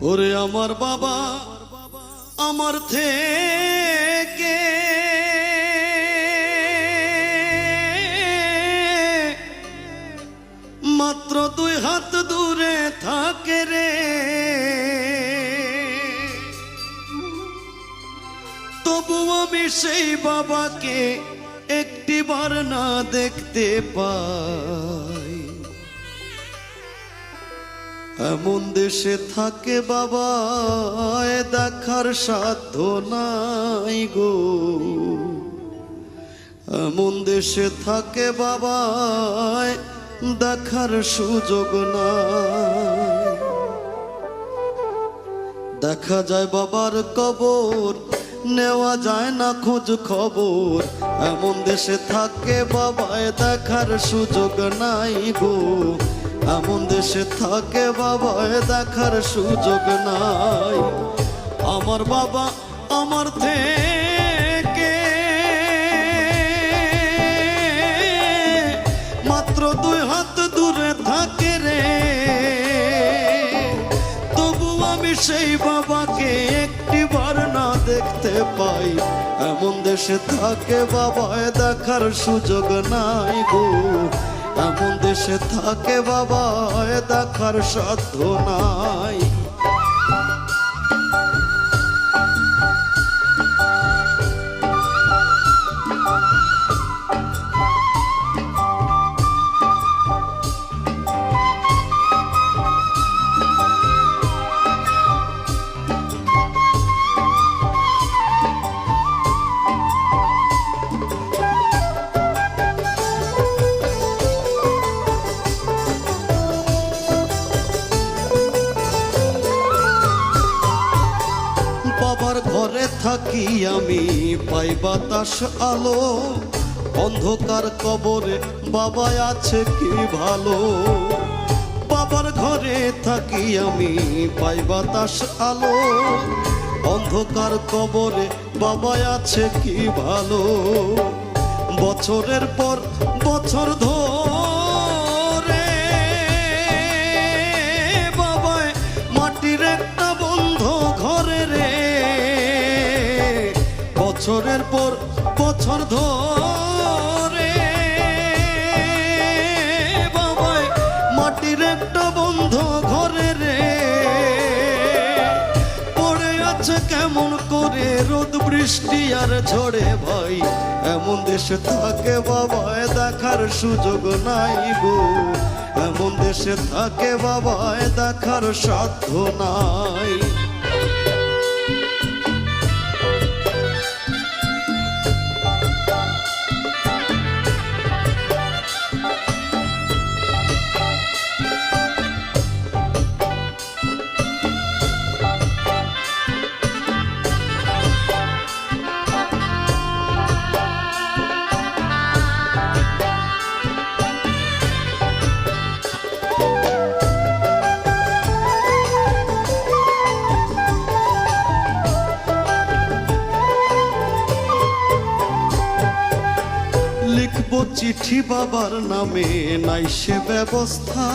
ওরে আমার বাবা আমার থেকে মাত্র 2 হাত দূরে থাকে রে, তবু আমি সেই বাবাকে একটিবার না দেখতে পাই। এমন দেশে থাকে বাবা দেখার সাধ্য নাই গো, এমন দেশে থাকে বাবা দেখার সুযোগ নাই। দেখা যায় বাবার কবর, নেওয়া যায় না খোঁজ খবর, এমন দেশে থাকে বাবায় দেখার সুযোগ নাই গো, এমন দেশে থাকে বাবায় দেখার সুযোগ নাই। আমার বাবা আমার থেকে মাত্র 2 হাত দূরে থাকে রে, তবু আমি সেই বাবাকে একটিবার না দেখতে পাই। এমন দেশে থাকে বাবায় দেখার সুযোগ নাই গো, এমন দেশে থাকে বাবায় দেখার সাধ্য নাই। বাবার ঘরে থাকি আমি পাই বাতাস আলো, অন্ধকার কবরে বাবা আছে কি ভালো। বাবার ঘরে থাকি আমি পাই বাতাস আলো, অন্ধকার কবরে বাবা আছে কি ভালো। বছরের পর বছর ধরে বাবায় মাটির একটা বন্ধ ঘরে রে, বছরের পর বছর ধরে বাবায় মাটির একটা বন্ধ ঘরে রে, পড়ে আছে কেমন করে রোদ বৃষ্টি আর ঝড়ে ভাই। এমন দেশে থাকে বাবায় দেখার সুযোগ নাই গো, এমন দেশে থাকে বাবায় দেখার সাধ্য নাই। লিখবো চিঠি বাবার নামে নাই সে ব্যবস্থা,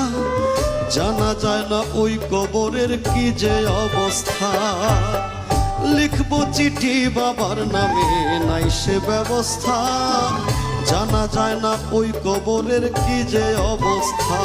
জানা যায় না ওই কবরের কি যে অবস্থা। লিখবো চিঠি বাবার নামে নাই সে ব্যবস্থা, জানা যায় না ওই কবরের কি যে অবস্থা।